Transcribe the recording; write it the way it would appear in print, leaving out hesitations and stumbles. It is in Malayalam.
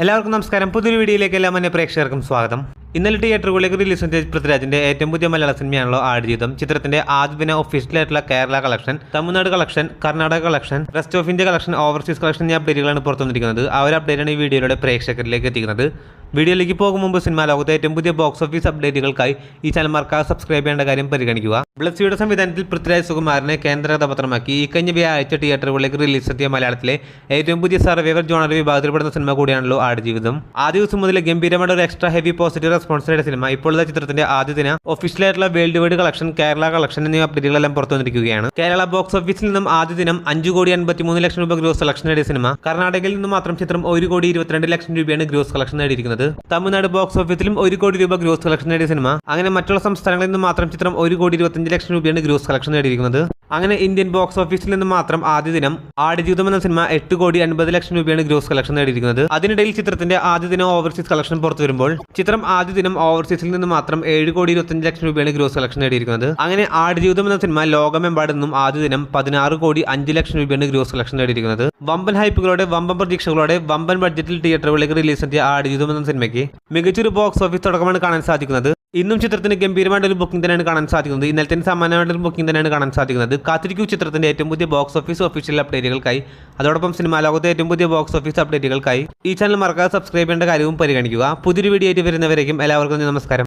എല്ലാവർക്കും നമസ്കാരം. പുതിയൊരു വീഡിയോയിലേക്ക് എല്ലാ മന്യ പ്രേക്ഷകർക്കും സ്വാഗതം. ഇന്നലെ തിയേറ്ററുകളിലേക്ക് റിലീസ് ചെയ്ത പൃഥ്വിരാജിന്റെ ഏറ്റവും പുതിയ മലയാള സിനിമയാണല്ലോ ആടുജീവിതം. ചിത്രത്തിന്റെ ആദ്യ ദിന ഒഫീഷ്യലായിട്ടുള്ള Kerala collection, Tamil Nadu collection, Karnataka collection, rest of India collection, overseas collection എന്നീ അപ്ഡേറ്റുകളാണ് പുറത്തുവന്നിരിക്കുന്നത്. ആ ഒരു അപ്ഡേറ്റാണ് ഈ വീഡിയോയിലൂടെ പ്രേക്ഷകരിലേക്ക് എത്തിക്കുന്നത്. വീഡിയോയിലേക്ക് പോകും മുമ്പ് സിനിമാ ലോകത്തെ ഏറ്റവും പുതിയ ബോക്സ് ഓഫീസ് അപ്ഡേറ്റുകൾക്കായി ഈ ചാനൽ മറക്കാതെ സബ്സ്ക്രൈബ് ചെയ്യേണ്ട കാര്യം പരിഗണിക്കുക. ബ്ലസ്സിയുടെ സംവിധാനത്തിൽ പൃഥ്വിരാജ് സുകുമാരനെ കേന്ദ്ര കഥാപാത്രമാക്കി ഈ കഴിഞ്ഞ വ്യാഴാഴ്ച തിയേറ്ററുകളിലേക്ക് റിലീസ് എത്തിയ മലയാളത്തിലെ ഏറ്റവും പുതിയ സർവൈവർ ജോണർ വിഭാഗത്തിൽപ്പെടുന്ന സിനിമ കൂടിയാണല്ലോ ആടുജീവിതം. ആദ്യ ദിവസം മുതൽ ഗംഭീരമായ ഒരു എക്സ്ട്രാ ഹെവി പോസിറ്റീവ് റെസ്പോൺസ് നേടിയ സിനിമ ഇപ്പോഴത്തെ ചിത്രത്തിന്റെ ആദ്യ ദിന ഒഫീഷ്യലായിട്ടുള്ള world wide collection, Kerala collection എന്നീ അപ്ഡേറ്റുകളെല്ലാം പുറത്തു വന്നിരിക്കുകയാണ്. കേരള ബോക്സ് ഓഫീസിൽ നിന്നും ആദ്യ ദിനം 5,53,00,000 രൂപ ഗ്രോസ് കളക്ഷൻ നേടിയ സിനിമ. കർണാടകയിൽ നിന്നും മാത്രം ചിത്രം 1,22,00,000 രൂപയാണ് ഗ്രോസ് കളക്ഷൻ നേടിയിരിക്കുന്നത്. തമിഴ്നാട് ബോക്സ് ഓഫീസിലും 1 കോടി രൂപ ഗ്രോസ് കളക്ഷൻ നേടിയ സിനിമ. അങ്ങനെ മറ്റുള്ള സംസ്ഥാനങ്ങളിൽ നിന്നും മാത്രം ചിത്രം 1,25,00,000 രൂപയാണ് ഗ്രോസ് കളക്ഷൻ നേടിയിരിക്കുന്നത്. അങ്ങനെ ഇന്ത്യൻ ബോക്സ് ഓഫീസിൽ നിന്ന് മാത്രം ആദ്യ ദിനം ആടുജീവിതം എന്ന സിനിമ 8,50,00,000 രൂപയാണ് ഗ്രോസ് കളക്ഷൻ നേടിയിരിക്കുന്നത്. അതിനിടയിൽ ചിത്രത്തിന്റെ ആദ്യ ദിനം ഓവർസീസ് കളക്ഷൻ പുറത്തു വരുമ്പോൾ ചിത്രം ആദ്യ ദിനം ഓവർസീസിൽ നിന്ന് മാത്രം 7,25,00,000 രൂപയാണ് ഗ്രോസ് കളക്ഷൻ നേടിയിരിക്കുന്നത്. അങ്ങനെ ആടുജീവിതം എന്ന സിനിമ ലോകമെമ്പാടും നിന്നും ആദ്യ ദിനം 16,05,00,000 രൂപയാണ് ഗ്രോസ് കളക്ഷൻ നേടിയിരിക്കുന്നത്. വമ്പൻ ഹൈപ്പുകളോടെ, വമ്പൻ പ്രതീക്ഷകളോടെ, വമ്പൻ ബഡ്ജറ്റിൽ തിയേറ്ററുകളിലേക്ക് റിലീസ് എത്തിയ ആടുജീവിതം എന്ന സിനിമയ്ക്ക് മികച്ചൊരു ബോക്സ് ഓഫീസ് തുടക്കമാണ് കാണാൻ സാധിക്കുന്നത്. ഇന്നും ചിത്രത്തിന് ഗംഭീരമായിട്ട് ഒരു ബുക്കിംഗ് തന്നെയാണ് കാണാൻ സാധിക്കുന്നത്. ഇന്നലെ തന്നെ സമാനമായിട്ടൊരു ബുക്കിംഗ് തന്നെയാണ് കാണാൻ സാധിക്കുന്നത്. കാത്തിരിക്കൂ ചിത്രത്തിന്റെ ഏറ്റവും പുതിയ ബോക്സ് ഓഫീസ് ഒഫീഷ്യൽ അപ്ഡേറ്റുകൾക്കായി. അതോടൊപ്പം സിനിമാ ലോകത്തെ ഏറ്റവും പുതിയ ബോക്സ് ഓഫീസ് അപ്ഡേറ്റുകൾക്കായി ഈ ചാനൽ മറക്കാതെ സബ്സ്ക്രൈബ് ചെയ്യേണ്ട കാര്യവും പരിഗണിക്കുക. പുതിയൊരു വീഡിയോ ആയിട്ട് വരുന്നവരേക്കും എല്ലാവർക്കും നമസ്കാരം.